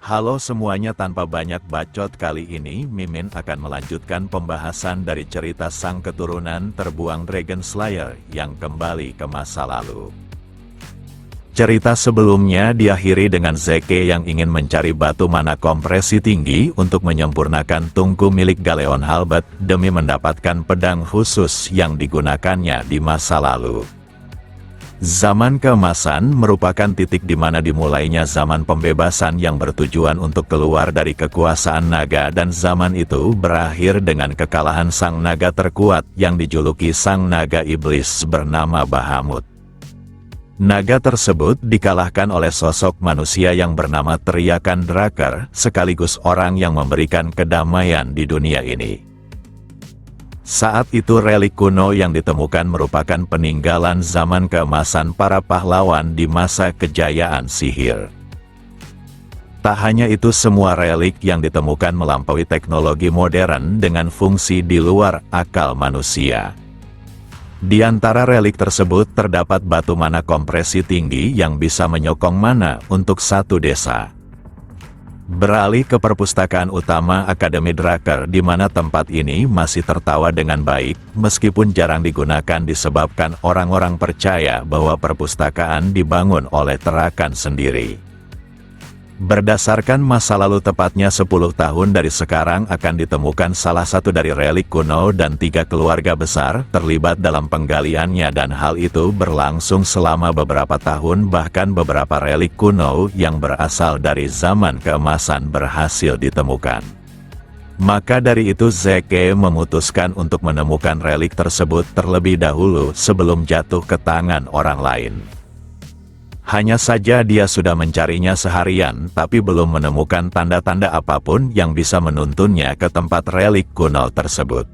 Halo semuanya, tanpa banyak bacot kali ini Mimin akan melanjutkan pembahasan dari cerita sang keturunan terbuang Dragon Slayer yang kembali ke masa lalu. Cerita sebelumnya diakhiri dengan Zeke yang ingin mencari batu mana kompresi tinggi untuk menyempurnakan tungku milik Galeon Halberd demi mendapatkan pedang khusus yang digunakannya di masa lalu. Zaman keemasan merupakan titik di mana dimulainya zaman pembebasan yang bertujuan untuk keluar dari kekuasaan naga, dan zaman itu berakhir dengan kekalahan sang naga terkuat yang dijuluki sang naga iblis bernama Bahamut. Naga tersebut dikalahkan oleh sosok manusia yang bernama Teriakan Drakkar, sekaligus orang yang memberikan kedamaian di dunia ini. Saat itu relik kuno yang ditemukan merupakan peninggalan zaman keemasan para pahlawan di masa kejayaan sihir. Tak hanya itu, semua relik yang ditemukan melampaui teknologi modern dengan fungsi di luar akal manusia. Di antara relik tersebut terdapat batu mana kompresi tinggi yang bisa menyokong mana untuk satu desa. Beralih ke perpustakaan utama Akademi Drakkar, di mana tempat ini masih tertawa dengan baik, meskipun jarang digunakan disebabkan orang-orang percaya bahwa perpustakaan dibangun oleh Terakan sendiri. Berdasarkan masa lalu, tepatnya 10 tahun dari sekarang akan ditemukan salah satu dari relik kuno dan 3 keluarga besar terlibat dalam penggaliannya, dan hal itu berlangsung selama beberapa tahun. Bahkan beberapa relik kuno yang berasal dari zaman keemasan berhasil ditemukan. Maka dari itu Zeke memutuskan untuk menemukan relik tersebut terlebih dahulu sebelum jatuh ke tangan orang lain. Hanya saja dia sudah mencarinya seharian tapi belum menemukan tanda-tanda apapun yang bisa menuntunnya ke tempat relik kuno tersebut.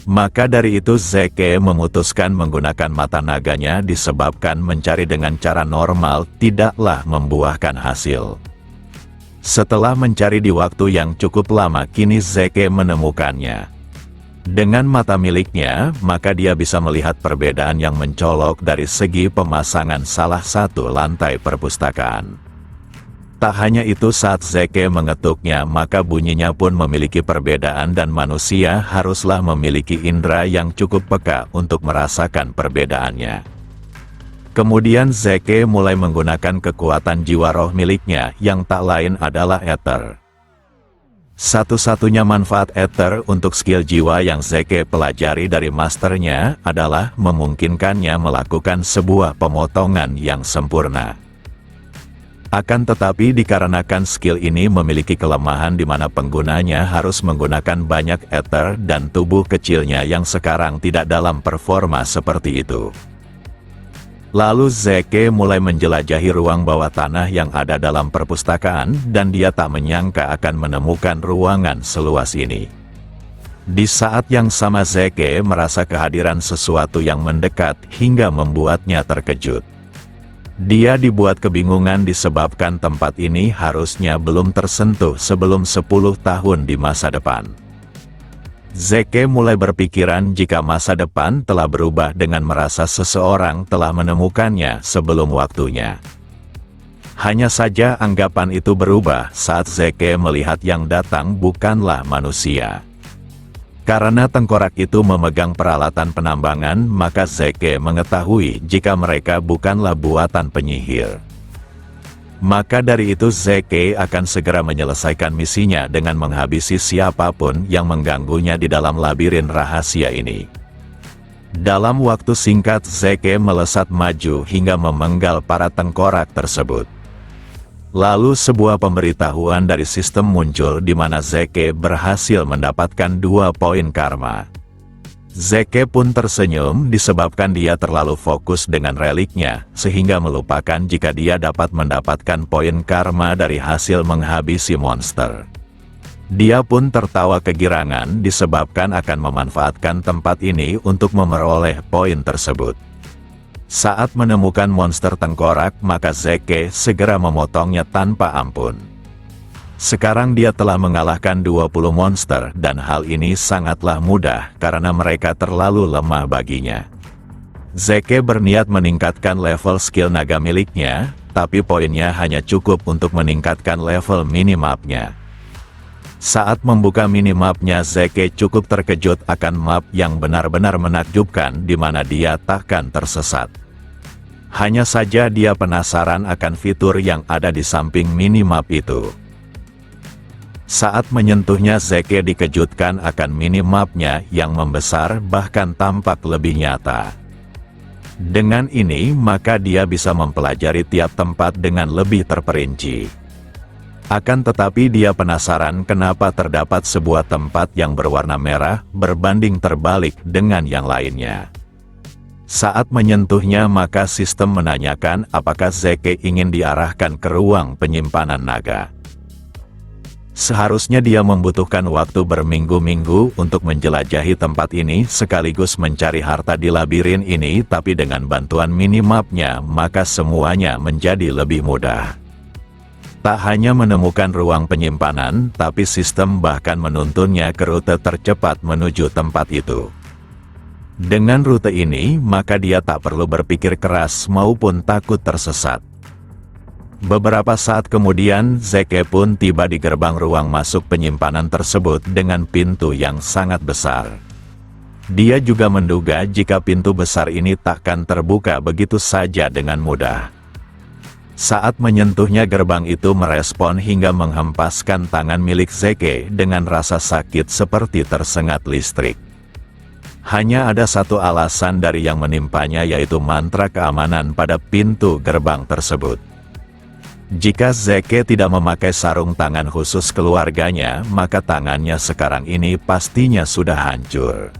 Maka dari itu Zeke memutuskan menggunakan mata naganya, disebabkan mencari dengan cara normal tidaklah membuahkan hasil. Setelah mencari di waktu yang cukup lama, kini Zeke menemukannya. Dengan mata miliknya, maka dia bisa melihat perbedaan yang mencolok dari segi pemasangan salah satu lantai perpustakaan. Tak hanya itu, saat Zeke mengetuknya, maka bunyinya pun memiliki perbedaan, dan manusia haruslah memiliki indera yang cukup peka untuk merasakan perbedaannya. Kemudian Zeke mulai menggunakan kekuatan jiwa roh miliknya yang tak lain adalah Ether. Satu-satunya manfaat Ether untuk skill jiwa yang Zeke pelajari dari masternya adalah memungkinkannya melakukan sebuah pemotongan yang sempurna. Akan tetapi dikarenakan skill ini memiliki kelemahan di mana penggunanya harus menggunakan banyak Ether dan tubuh kecilnya yang sekarang tidak dalam performa seperti itu. Lalu Zeke mulai menjelajahi ruang bawah tanah yang ada dalam perpustakaan, dan dia tak menyangka akan menemukan ruangan seluas ini. Di saat yang sama Zeke merasa kehadiran sesuatu yang mendekat hingga membuatnya terkejut. Dia dibuat kebingungan disebabkan tempat ini harusnya belum tersentuh sebelum 10 tahun di masa depan. Zeke mulai berpikiran jika masa depan telah berubah dengan merasa seseorang telah menemukannya sebelum waktunya. Hanya saja anggapan itu berubah saat Zeke melihat yang datang bukanlah manusia. Karena tengkorak itu memegang peralatan penambangan, maka Zeke mengetahui jika mereka bukanlah buatan penyihir. Maka dari itu Zeke akan segera menyelesaikan misinya dengan menghabisi siapapun yang mengganggunya di dalam labirin rahasia ini. Dalam waktu singkat Zeke melesat maju hingga memenggal para tengkorak tersebut. Lalu sebuah pemberitahuan dari sistem muncul di mana Zeke berhasil mendapatkan 2 poin karma. Zeke pun tersenyum disebabkan dia terlalu fokus dengan reliknya, sehingga melupakan jika dia dapat mendapatkan poin karma dari hasil menghabisi monster. Dia pun tertawa kegirangan disebabkan akan memanfaatkan tempat ini untuk memperoleh poin tersebut. Saat menemukan monster tengkorak, maka Zeke segera memotongnya tanpa ampun. Sekarang dia telah mengalahkan 20 monster, dan hal ini sangatlah mudah karena mereka terlalu lemah baginya. Zeke berniat meningkatkan level skill naga miliknya, tapi poinnya hanya cukup untuk meningkatkan level minimapnya. Saat membuka minimapnya, Zeke cukup terkejut akan map yang benar-benar menakjubkan di mana dia takkan tersesat. Hanya saja dia penasaran akan fitur yang ada di samping minimap itu. Saat menyentuhnya, Zeke dikejutkan akan minimapnya yang membesar bahkan tampak lebih nyata. Dengan ini maka dia bisa mempelajari tiap tempat dengan lebih terperinci. Akan tetapi dia penasaran kenapa terdapat sebuah tempat yang berwarna merah berbanding terbalik dengan yang lainnya. Saat menyentuhnya maka sistem menanyakan apakah Zeke ingin diarahkan ke ruang penyimpanan naga. Seharusnya dia membutuhkan waktu berminggu-minggu untuk menjelajahi tempat ini sekaligus mencari harta di labirin ini, tapi dengan bantuan minimapnya maka semuanya menjadi lebih mudah. Tak hanya menemukan ruang penyimpanan, tapi sistem bahkan menuntunnya ke rute tercepat menuju tempat itu. Dengan rute ini, maka dia tak perlu berpikir keras maupun takut tersesat. Beberapa saat kemudian, Zeke pun tiba di gerbang ruang masuk penyimpanan tersebut dengan pintu yang sangat besar. Dia juga menduga jika pintu besar ini takkan terbuka begitu saja dengan mudah. Saat menyentuhnya, gerbang itu merespon hingga menghempaskan tangan milik Zeke dengan rasa sakit seperti tersengat listrik. Hanya ada satu alasan dari yang menimpanya, yaitu mantra keamanan pada pintu gerbang tersebut. Jika Zeke tidak memakai sarung tangan khusus keluarganya, maka tangannya sekarang ini pastinya sudah hancur.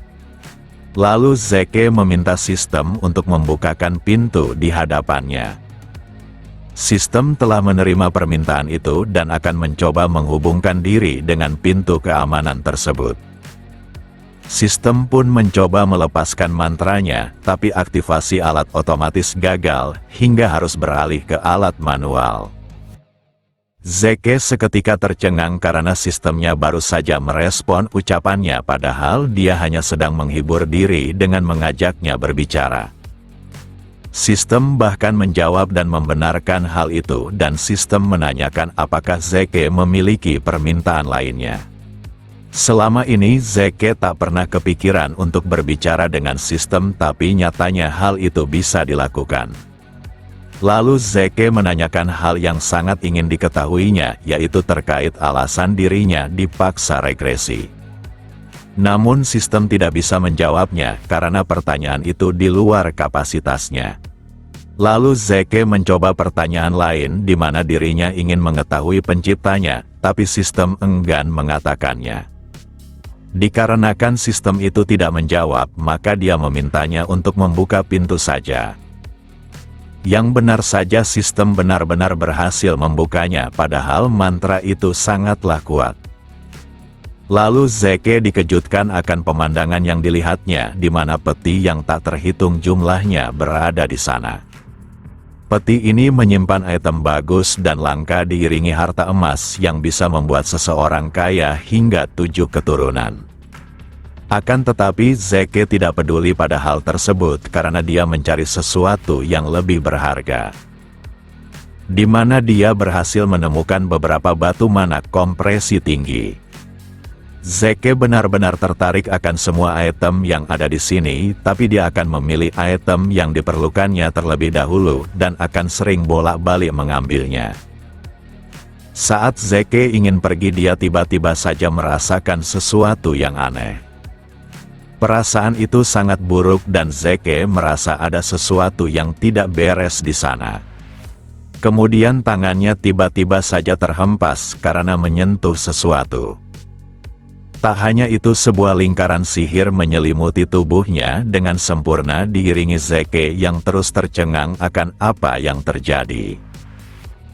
Lalu Zeke meminta sistem untuk membukakan pintu di hadapannya. Sistem telah menerima permintaan itu dan akan mencoba menghubungkan diri dengan pintu keamanan tersebut. Sistem pun mencoba melepaskan mantranya, tapi aktivasi alat otomatis gagal, hingga harus beralih ke alat manual. Zeke seketika tercengang karena sistemnya baru saja merespon ucapannya, padahal dia hanya sedang menghibur diri dengan mengajaknya berbicara. Sistem bahkan menjawab dan membenarkan hal itu, dan sistem menanyakan apakah Zeke memiliki permintaan lainnya. Selama ini Zeke tak pernah kepikiran untuk berbicara dengan sistem, tapi nyatanya hal itu bisa dilakukan. Lalu Zeke menanyakan hal yang sangat ingin diketahuinya, yaitu terkait alasan dirinya dipaksa regresi. Namun sistem tidak bisa menjawabnya karena pertanyaan itu di luar kapasitasnya. Lalu Zeke mencoba pertanyaan lain di mana dirinya ingin mengetahui penciptanya, tapi sistem enggan mengatakannya. Dikarenakan sistem itu tidak menjawab, maka dia memintanya untuk membuka pintu saja. Yang benar saja sistem benar-benar berhasil membukanya, padahal mantra itu sangatlah kuat. Lalu Zeke dikejutkan akan pemandangan yang dilihatnya, di mana peti yang tak terhitung jumlahnya berada di sana. Peti ini menyimpan item bagus dan langka diiringi harta emas yang bisa membuat seseorang kaya hingga 7 keturunan. Akan tetapi Zeke tidak peduli pada hal tersebut karena dia mencari sesuatu yang lebih berharga. Di mana dia berhasil menemukan beberapa batu mana kompresi tinggi. Zeke benar-benar tertarik akan semua item yang ada di sini, tapi dia akan memilih item yang diperlukannya terlebih dahulu dan akan sering bolak-balik mengambilnya. Saat Zeke ingin pergi, dia tiba-tiba saja merasakan sesuatu yang aneh. Perasaan itu sangat buruk dan Zeke merasa ada sesuatu yang tidak beres di sana. Kemudian tangannya tiba-tiba saja terhempas karena menyentuh sesuatu. Tak hanya itu, sebuah lingkaran sihir menyelimuti tubuhnya dengan sempurna, diiringi Zeke yang terus tercengang akan apa yang terjadi.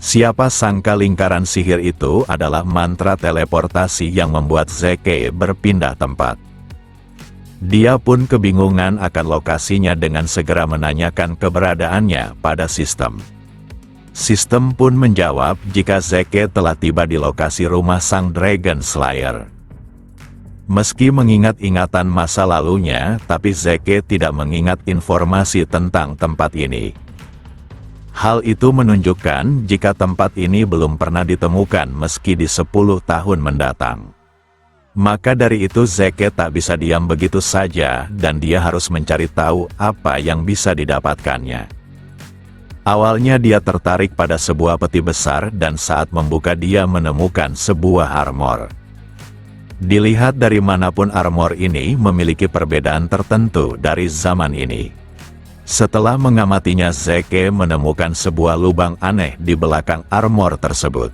Siapa sangka lingkaran sihir itu adalah mantra teleportasi yang membuat Zeke berpindah tempat. Dia pun kebingungan akan lokasinya dengan segera menanyakan keberadaannya pada sistem. Sistem pun menjawab jika Zeke telah tiba di lokasi rumah sang Dragon Slayer. Meski mengingat ingatan masa lalunya, tapi Zeke tidak mengingat informasi tentang tempat ini. Hal itu menunjukkan jika tempat ini belum pernah ditemukan meski di 10 tahun mendatang. Maka dari itu Zeke tak bisa diam begitu saja dan dia harus mencari tahu apa yang bisa didapatkannya. Awalnya dia tertarik pada sebuah peti besar dan saat membuka dia menemukan sebuah armor. Dilihat dari manapun armor ini memiliki perbedaan tertentu dari zaman ini. Setelah mengamatinya Zeke menemukan sebuah lubang aneh di belakang armor tersebut.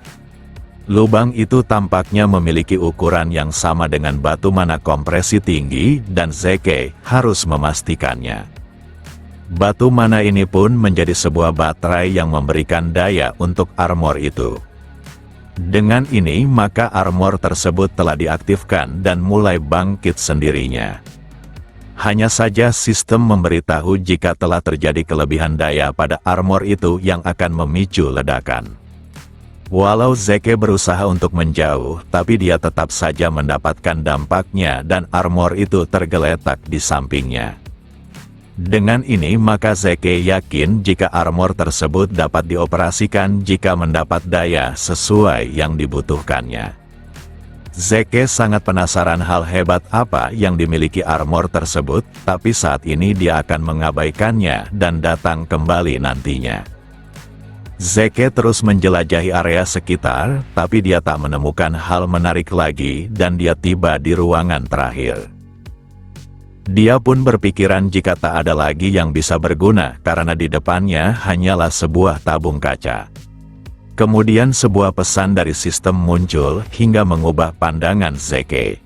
Lubang itu tampaknya memiliki ukuran yang sama dengan batu mana kompresi tinggi dan Zeke harus memastikannya. Batu mana ini pun menjadi sebuah baterai yang memberikan daya untuk armor itu. Dengan ini maka armor tersebut telah diaktifkan dan mulai bangkit sendirinya. Hanya saja sistem memberitahu jika telah terjadi kelebihan daya pada armor itu yang akan memicu ledakan. Walau Zeke berusaha untuk menjauh, tapi dia tetap saja mendapatkan dampaknya dan armor itu tergeletak di sampingnya. Dengan ini maka Zeke yakin jika armor tersebut dapat dioperasikan jika mendapat daya sesuai yang dibutuhkannya. Zeke sangat penasaran hal hebat apa yang dimiliki armor tersebut, tapi saat ini dia akan mengabaikannya dan datang kembali nantinya. Zeke terus menjelajahi area sekitar, tapi dia tak menemukan hal menarik lagi dan dia tiba di ruangan terakhir. Dia pun berpikiran jika tak ada lagi yang bisa berguna karena di depannya hanyalah sebuah tabung kaca. Kemudian sebuah pesan dari sistem muncul hingga mengubah pandangan Zeke.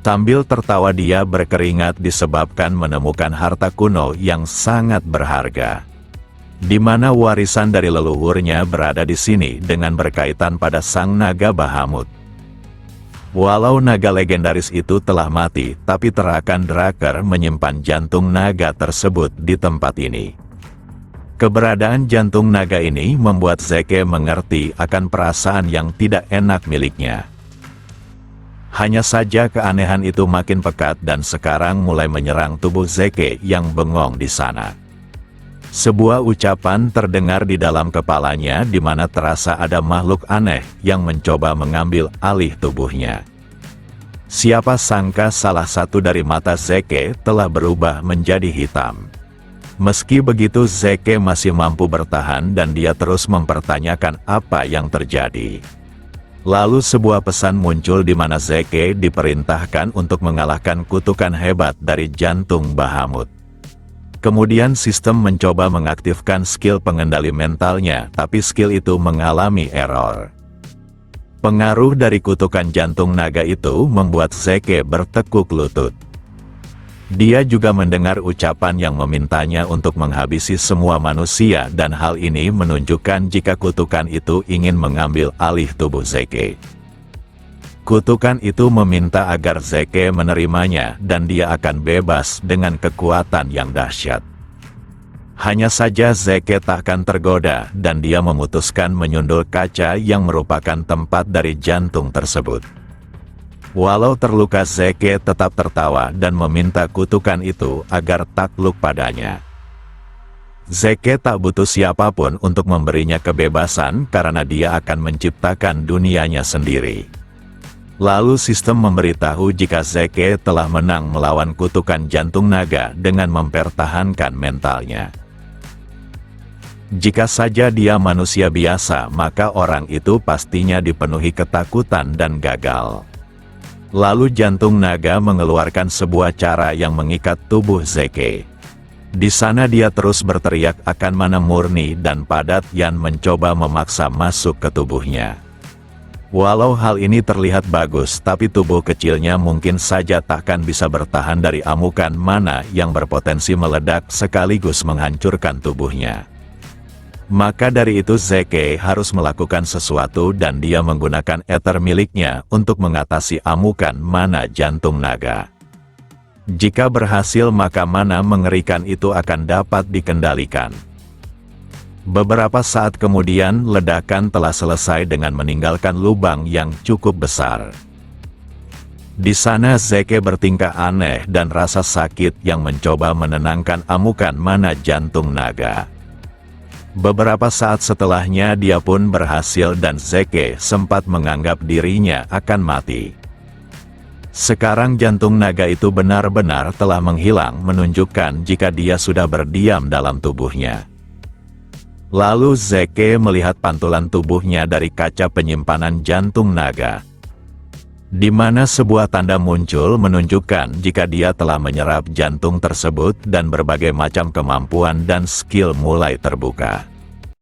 Sambil tertawa dia berkeringat disebabkan menemukan harta kuno yang sangat berharga. Di mana warisan dari leluhurnya berada di sini dengan berkaitan pada sang naga Bahamut. Walau naga legendaris itu telah mati, tapi Terakan Draker menyimpan jantung naga tersebut di tempat ini. Keberadaan jantung naga ini membuat Zeke mengerti akan perasaan yang tidak enak miliknya. Hanya saja keanehan itu makin pekat dan sekarang mulai menyerang tubuh Zeke yang bengong di sana. Sebuah ucapan terdengar di dalam kepalanya di mana terasa ada makhluk aneh yang mencoba mengambil alih tubuhnya. Siapa sangka salah satu dari mata Zeke telah berubah menjadi hitam. Meski begitu Zeke masih mampu bertahan dan dia terus mempertanyakan apa yang terjadi. Lalu sebuah pesan muncul di mana Zeke diperintahkan untuk mengalahkan kutukan hebat dari jantung Bahamut. Kemudian sistem mencoba mengaktifkan skill pengendali mentalnya, tapi skill itu mengalami error. Pengaruh dari kutukan jantung naga itu membuat Zeke bertekuk lutut. Dia juga mendengar ucapan yang memintanya untuk menghabisi semua manusia dan hal ini menunjukkan jika kutukan itu ingin mengambil alih tubuh Zeke. Kutukan itu meminta agar Zeke menerimanya dan dia akan bebas dengan kekuatan yang dahsyat. Hanya saja Zeke tak akan tergoda dan dia memutuskan menyundul kaca yang merupakan tempat dari jantung tersebut. Walau terluka Zeke tetap tertawa dan meminta kutukan itu agar takluk padanya. Zeke tak butuh siapapun untuk memberinya kebebasan karena dia akan menciptakan dunianya sendiri. Lalu sistem memberitahu jika Zeke telah menang melawan kutukan jantung naga dengan mempertahankan mentalnya. Jika saja dia manusia biasa, maka orang itu pastinya dipenuhi ketakutan dan gagal. Lalu jantung naga mengeluarkan sebuah cara yang mengikat tubuh Zeke. Di sana dia terus berteriak akan mana murni dan padat yang mencoba memaksa masuk ke tubuhnya. Walau hal ini terlihat bagus, tapi tubuh kecilnya mungkin saja takkan bisa bertahan dari amukan mana yang berpotensi meledak sekaligus menghancurkan tubuhnya. Maka dari itu Zeke harus melakukan sesuatu dan dia menggunakan ether miliknya untuk mengatasi amukan mana jantung naga. Jika berhasil maka mana mengerikan itu akan dapat dikendalikan. Beberapa saat kemudian ledakan telah selesai dengan meninggalkan lubang yang cukup besar. Di sana Zeke bertingkah aneh dan rasa sakit yang mencoba menenangkan amukan mana jantung naga. Beberapa saat setelahnya dia pun berhasil dan Zeke sempat menganggap dirinya akan mati. Sekarang jantung naga itu benar-benar telah menghilang, menunjukkan jika dia sudah berdiam dalam tubuhnya. Lalu Zeke melihat pantulan tubuhnya dari kaca penyimpanan jantung naga, di mana sebuah tanda muncul menunjukkan jika dia telah menyerap jantung tersebut dan berbagai macam kemampuan dan skill mulai terbuka.